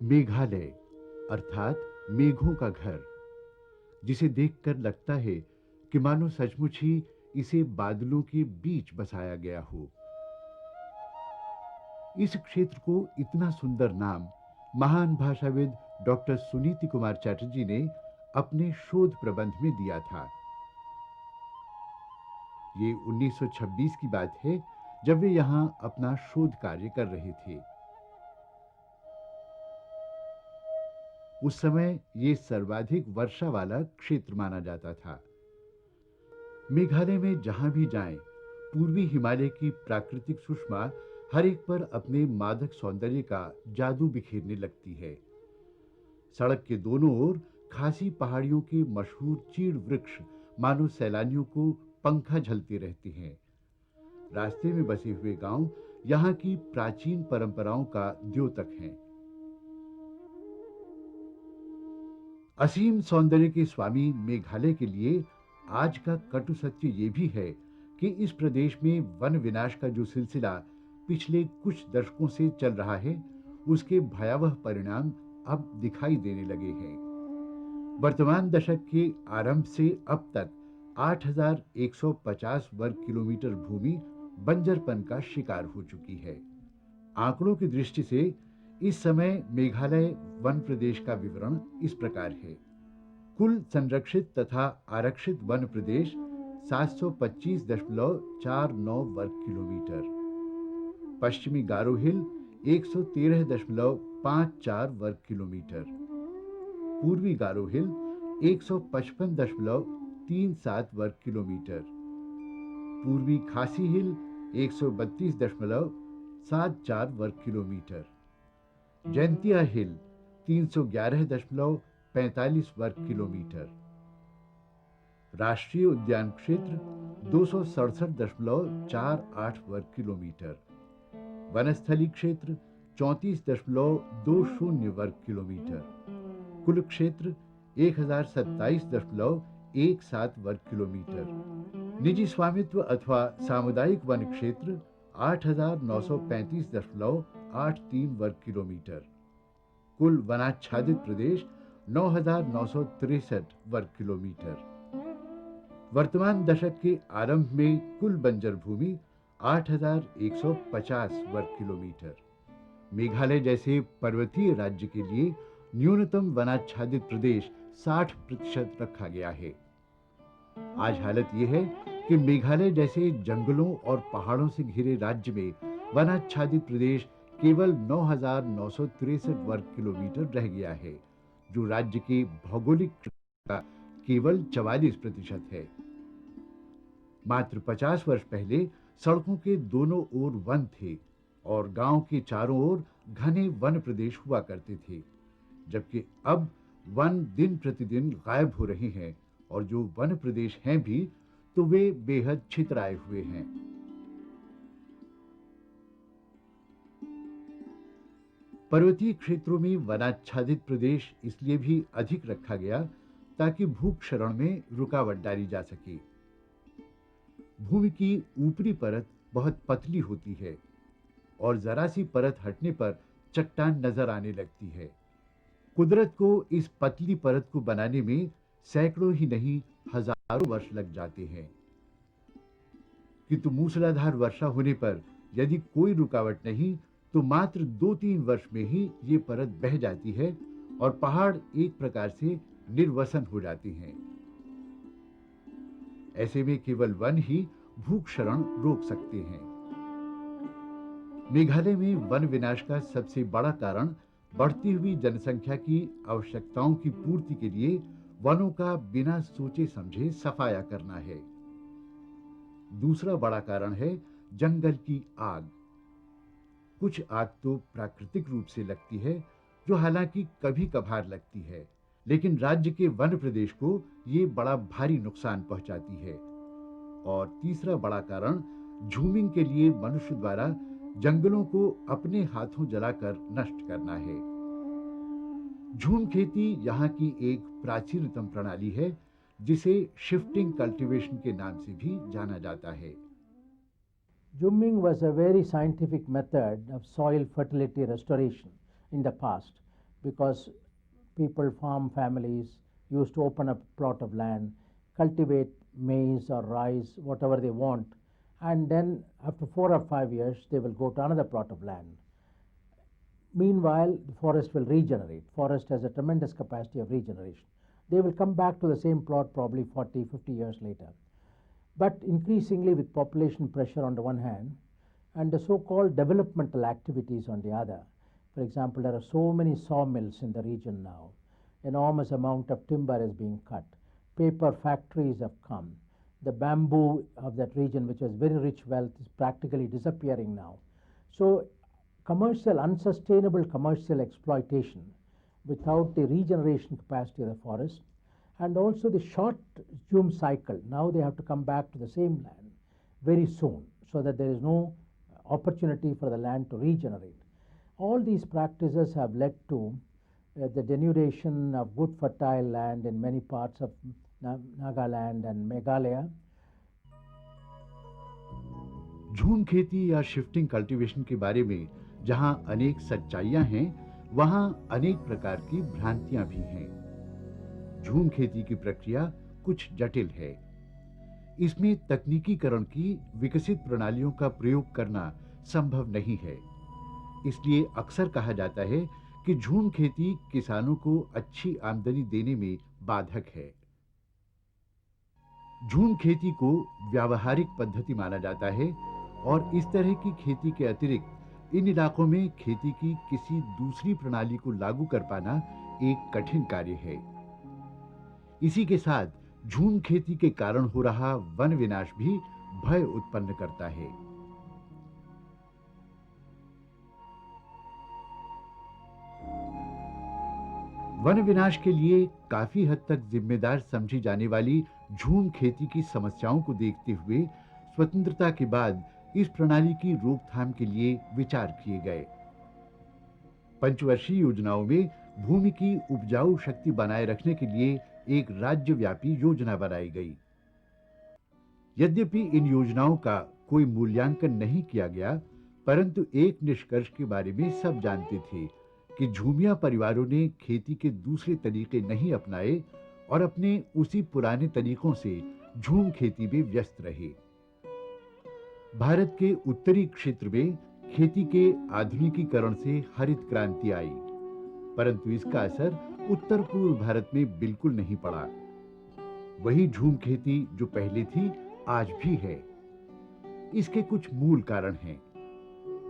मेघालय अर्थात मेघों का घर, जिसे देखकर लगता है कि मानो सचमुच ही इसे बादलों के बीच बसाया गया हो। इस क्षेत्र को इतना सुंदर नाम महान भाषाविद डॉक्टर सुनीति कुमार चैटर्जी ने अपने शोध प्रबंध में दिया था। ये 1926 की बात है, जब वे यहां अपना शोध कार्य कर रहे थे। उस समय ये सर्वाधिक वर्षा वाला क्षेत्र माना जाता था। मेघालय में जहां भी जाएं, पूर्वी हिमालय की प्राकृतिक सुषमा हर एक पर अपने मादक सौंदर्य का जादू बिखेरने लगती है। सड़क के दोनों ओर खासी पहाड़ियों के मशहूर चीड़ वृक्ष मानो सैलानियों को पंखा झलते रहते हैं। रास्ते में बसे हुए गांव यहां की प्राचीन परंपराओं का द्योतक हैं। असीम सौंदर्य के स्वामी मेघालय के लिए आज का कटु सत्य ये भी है कि इस प्रदेश में वन विनाश का जो सिलसिला पिछले कुछ दशकों से चल रहा है, उसके भयावह परिणाम अब दिखाई देने लगे हैं। वर्तमान दशक के आरंभ से अब तक 8,150 वर्ग किलोमीटर भूमि बंजरपन का शिकार हो चुकी है। आंकड़ों की दृष्टि से इस समय मेघालय वन प्रदेश का विवरण इस प्रकार है। कुल संरक्षित तथा आरक्षित वन प्रदेश 725.49 वर्ग किलोमीटर, पश्चिमी गारो हिल 113.54 वर्ग किलोमीटर, पूर्वी गारो हिल 155.37 वर्ग किलोमीटर, पूर्वी खासी हिल 132.74 वर्ग किलोमीटर, जैंतिया हिल 311.45 वर्ग किलोमीटर, राष्ट्रीय उद्यान क्षेत्र 267.48 वर्ग किलोमीटर, वनस्थली क्षेत्र 34.20 वर्ग किलोमीटर, कुल क्षेत्र 1027.17 वर्ग किलोमीटर, निजी स्वामित्व अथवा सामुदायिक वन क्षेत्र 8,935.83 वर्ग किलोमीटर, कुल वनाच्छादित प्रदेश 9,963 वर्ग किलोमीटर। वर्तमान दशक के आरंभ में कुल बंजर भूमि 8,150 वर्ग किलोमीटर। मेघालय जैसे पर्वतीय राज्य के लिए न्यूनतम वनाच्छादित प्रदेश 60% रखा गया है। आज हालत यह है कि मेघालय जैसे जंगलों और पहाड़ों से घिरे राज्य में वनाच्छादित प्रदेश केवल 9,963 वर्ग किलोमीटर रह गया है, जो राज्य के भौगोलिक क्षेत्र का केवल 44% है। मात्र 50 वर्ष पहले सड़कों के दोनों ओर वन थे और गांव के चारों ओर घने वन प्रदेश हुआ करते थे, जबकि अब वन दिन प्रतिदिन गायब हो रहे हैं और जो वन प्रदेश हैं भी तो वे बेहद छितराए हुए हैं। पर्वतीय क्षेत्रों में वनाच्छादित प्रदेश इसलिए भी अधिक रखा गया ताकि भूक्षरण में रुकावट डाली जा सके। भूमि की ऊपरी परत बहुत पतली होती है और जरा सी परत हटने पर चट्टान नजर आने लगती है। कुदरत को इस पतली परत को बनाने में सैकड़ों ही नहीं हजारों वर्ष लग जाते हैं, किंतु मूसलाधार वर्षा होने पर यदि कोई रुकावट नहीं तो मात्र 2-3 वर्ष में ही ये परत बह जाती है और पहाड़ एक प्रकार से निर्वसन हो जाते हैं। ऐसे में केवल वन ही भूक्षरण रोक सकते हैं। मेघालय में वन विनाश का सबसे बड़ा कारण बढ़ती हुई जनसंख्या की आवश्यकताओं की पूर्ति के लिए वनों का बिना सोचे समझे सफाया करना है। दूसरा बड़ा कारण है जंगल की आग। कुछ आग तो प्राकृतिक रूप से लगती है, जो हालांकि कभी कभार लगती है, लेकिन राज्य के वन प्रदेश को ये बड़ा भारी नुकसान पहुंचाती है। और तीसरा बड़ा कारण झूमिंग के लिए मनुष्य द्वारा जंगलों को अपने हाथों जलाकर नष्ट करना है। झूम खेती यहाँ की एक प्राचीनतम प्रणाली है, जिसे शिफ्टिंग कल्टीवेशन के नाम से भी जाना जाता है। Jumming was a very scientific method of soil fertility restoration in the past because people, farm families, used to open up a plot of land, cultivate maize or rice, whatever they want, and then after 4 or 5 years, they will go to another plot of land. Meanwhile, the forest will regenerate. Forest has a tremendous capacity of regeneration. They will come back to the same plot probably 40, 50 years later. But increasingly, with population pressure on the one hand and the so-called developmental activities on the other, for example, there are so many sawmills in the region now. Enormous amount of timber is being cut. Paper factories have come. The bamboo of that region, which was very rich wealth, is practically disappearing now. So unsustainable commercial exploitation without the regeneration capacity of the forest, and also the short Hume cycle. Now they have to come back to the same land very soon, so that there is no opportunity for the land to regenerate. All these practices have led to the denudation of good fertile land in many parts of Nagaland and Meghalaya. झूम खेती या shifting cultivation के बारे में जहां अनेक सच्चाइयां हैं, वहां अनेक प्रकार की भ्रांतियां भी हैं। झूम खेती की प्रक्रिया कुछ जटिल है। इसमें तकनीकीकरण की विकसित प्रणालियों का प्रयोग करना संभव नहीं है। इसलिए अक्सर कहा जाता है कि झूम खेती किसानों को अच्छी आमदनी देने में बाधक है। झूम खेती को व्यावहारिक पद्धति माना जाता है और इस तरह की खेती के अतिरिक्त इन इलाकों में खेती की किसी दूसरी प्रणाली को लागू कर पाना एक कठिन कार्य है। इसी के साथ झूम खेती के कारण हो रहा वन विनाश भी भय उत्पन्न करता है। वन विनाश के लिए काफी हद तक जिम्मेदार समझी जाने वाली झूम खेती की समस्याओं को देखते हुए स्वतंत्रता के बाद इस प्रणाली की रोकथाम के लिए विचार किए गए। पंचवर्षीय योजनाओं में भूमि की उपजाऊ शक्ति बनाए रखने के लिए एक राज्यव्यापी योजना बनाई गई। यद्यपि इन योजनाओं का कोई मूल्यांकन नहीं किया गया, परंतु एक निष्कर्ष के बारे में सब जानते थे कि झूमिया परिवारों ने खेती के दूसरे तरीके नहीं अपनाए और अपने उसी पुराने तरीकों से झूम खेती में व्यस्त रहे। भारत के उत्तरी क्षेत्र में खेती के आधुनिकीकरण से हरित क्रांति आई, परंतु इसका असर उत्तर पूर्व भारत में बिल्कुल नहीं पड़ा। वही झूम खेती जो पहले थी आज भी है। इसके कुछ मूल कारण हैं,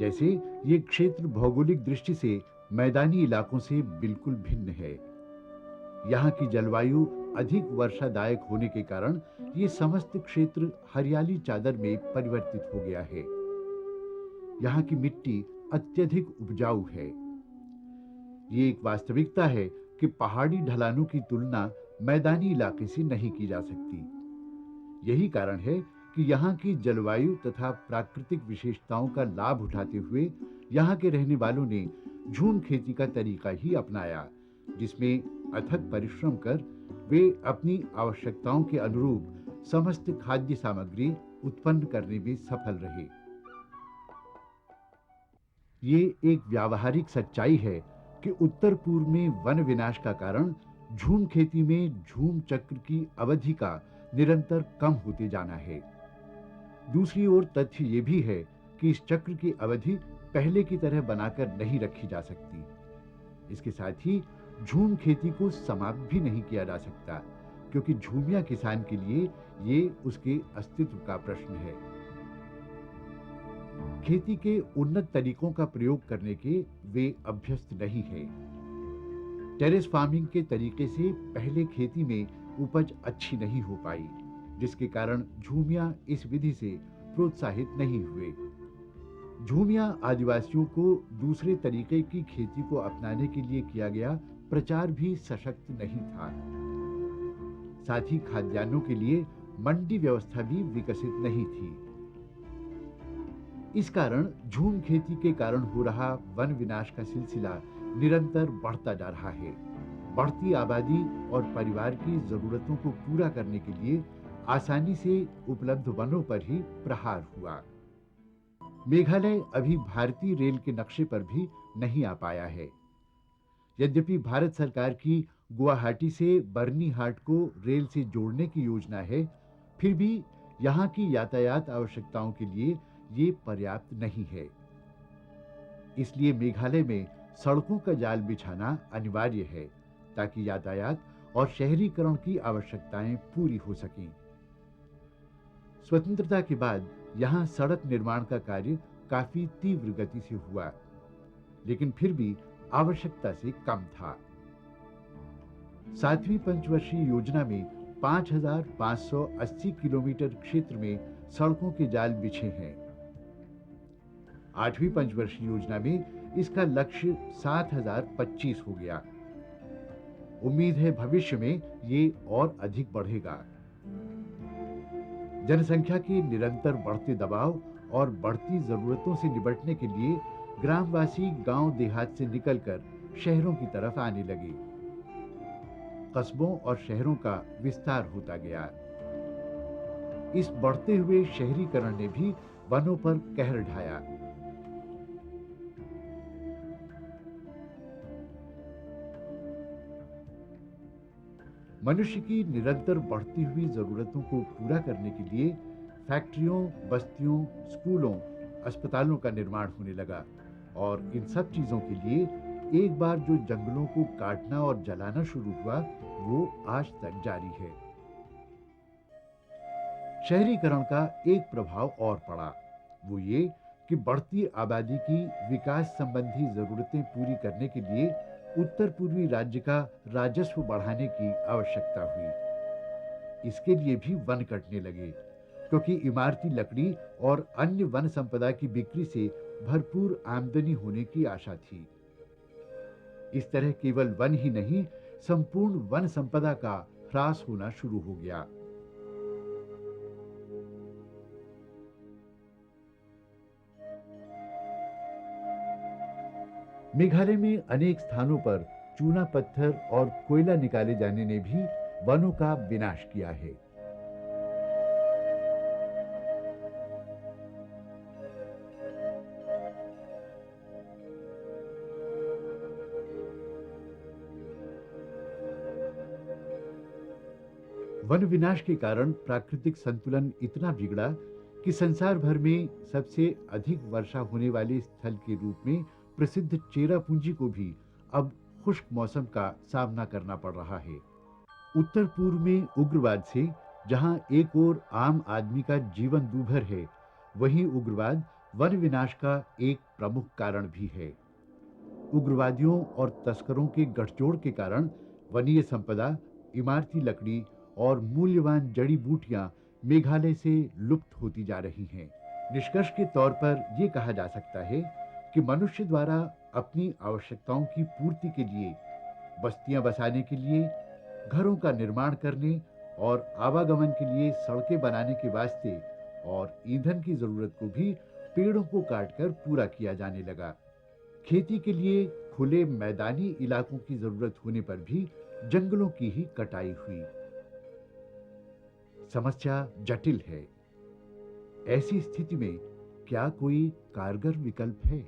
जैसे ये क्षेत्र भौगोलिक दृष्टि से मैदानी इलाकों से बिल्कुल भिन्न है। यहाँ की जलवायु अधिक वर्षादायक होने के कारण ये समस्त क्षेत्र हरियाली चादर में परिवर्तित हो गया है। यहाँ की मिट्टी अत्यधिक उपजाऊ है। ये एक वास्तविकता है कि पहाड़ी ढलानों की तुलना मैदानी इलाके से नहीं की जा सकती। यही कारण है कि यहाँ की जलवायु तथा प्राकृतिक विशेषताओं का लाभ उठाते हुए यहाँ के रहने वालों ने झूम खेती का तरीका ही अपनाया, जिसमें अथक परिश्रम कर वे अपनी आवश्यकताओं के अनुरूप समस्त खाद्य सामग्री उत्पन्न करने में सफल रहे। ये एक व्यावहारिक सच्चाई है कि उत्तर पूर्व में वन विनाश का कारण झूम खेती में झूम चक्र की अवधि का निरंतर कम होते जाना है। दूसरी ओर तथ्य ये भी है कि इस चक्र की अवधि पहले की तरह बनाकर नहीं रखी जा सकती। इसके साथ ही झूम खेती को समाप्त भी नहीं किया जा सकता, क्योंकि झूमिया किसान के लिए ये उसके अस्तित्व का प्रश्न है। खेती के उन्नत तरीकों का प्रयोग करने के वे अभ्यस्त नहीं है। टेरेस फार्मिंग के तरीके से पहले खेती में उपज अच्छी नहीं हो पाई, जिसके कारण झूमिया इस विधि से प्रोत्साहित नहीं हुए। झूमिया आदिवासियों को दूसरे तरीके की खेती को अपनाने के लिए किया गया प्रचार भी सशक्त नहीं था। साथ ही खाद्यान्नों के लिए मंडी व्यवस्था भी विकसित नहीं थी। इस कारण झूम खेती के कारण हो रहा वन विनाश का सिलसिला निरंतर बढ़ता जा रहा है। बढ़ती आबादी और परिवार की जरूरतों को पूरा करने के लिए आसानी से उपलब्ध वनों पर ही प्रहार हुआ। मेघालय अभी भारतीय रेल के नक्शे पर भी नहीं आ पाया है। यद्यपि भारत सरकार की गुवाहाटी से बर्नीहाट को रेल से जोड़ने की योजना है, फिर भी यहाँ की यातायात आवश्यकताओं के लिए ये पर्याप्त नहीं है। इसलिए मेघालय में सड़कों का जाल बिछाना अनिवार्य है ताकि यातायात और शहरीकरण की आवश्यकताएं पूरी हो सकें। स्वतंत्रता के बाद यहाँ सड़क निर्माण का कार्य काफी तीव्र गति से हुआ, लेकिन फिर भी आवश्यकता से कम था। 7वीं पंचवर्षीय योजना में 5,580 किलोमीटर क्षेत्र में सड़कों के जाल बिछे हैं। 8वीं पंचवर्षीय योजना में इसका लक्ष्य 7,025 हो गया। उम्मीद है भविष्य में ये और अधिक बढ़ेगा। जनसंख्या के निरंतर बढ़ते दबाव और बढ़ती जरूरतों से निपटने के लिए ग्रामवासी गांव देहात से निकलकर शहरों की तरफ आने लगे। कस्बों और शहरों का विस्तार होता गया। इस बढ़ते हुए शहरीकरण ने भी वनों पर कहर ढाया। मनुष्य की निरंतर बढ़ती हुई जरूरतों को पूरा करने के लिए फैक्ट्रियों, बस्तियों, स्कूलों, अस्पतालों का निर्माण होने लगा और इन सब चीजों के लिए एक बार जो जंगलों को काटना और जलाना शुरू हुआ, वो आज तक जारी है। शहरीकरण का एक प्रभाव और पड़ा, वो ये कि बढ़ती आबादी की विकास संबंधी जरूरतें पूरी करने के लिए उत्तर पूर्वी राज्य का राजस्व बढ़ाने की आवश्यकता हुई। इसके लिए भी वन कटने लगे, क्योंकि इमारती लकड़ी और अन्य वन संपदा की बिक्री से भरपूर आमदनी होने की आशा थी। इस तरह केवल वन ही नहीं, संपूर्ण वन संपदा का ह्रास होना शुरू हो गया। मेघालय में अनेक स्थानों पर चूना पत्थर और कोयला निकाले जाने ने भी वनों का विनाश किया है। वन विनाश के कारण प्राकृतिक संतुलन इतना बिगड़ा कि संसार भर में सबसे अधिक वर्षा होने वाले स्थल के रूप में प्रसिद्ध चेरापूंजी को भी अब खुश्क मौसम का सामना करना पड़ रहा है। उत्तर पूर्व में उग्रवाद से जहां एक ओर आम आदमी का जीवन दूभर है, वहीं उग्रवाद वन विनाश का एक प्रमुख कारण भी है। उग्रवादियों और तस्करों के गठजोड़ के कारण वनीय संपदा, इमारती लकड़ी और मूल्यवान जड़ी बूटियां मेघालय से लुप्त होती जा रही हैं। निष्कर्ष के तौर पर यह कहा जा सकता है कि मनुष्य द्वारा अपनी आवश्यकताओं की पूर्ति के लिए, बस्तियां बसाने के लिए, घरों का निर्माण करने और आवागमन के लिए सड़कें बनाने के वास्ते और ईंधन की जरूरत को भी पेड़ों को काटकर पूरा किया जाने लगा। खेती के लिए खुले मैदानी इलाकों की जरूरत होने पर भी जंगलों की ही कटाई हुई। समस्या जटिल है। ऐसी स्थिति में क्या कोई कारगर विकल्प है?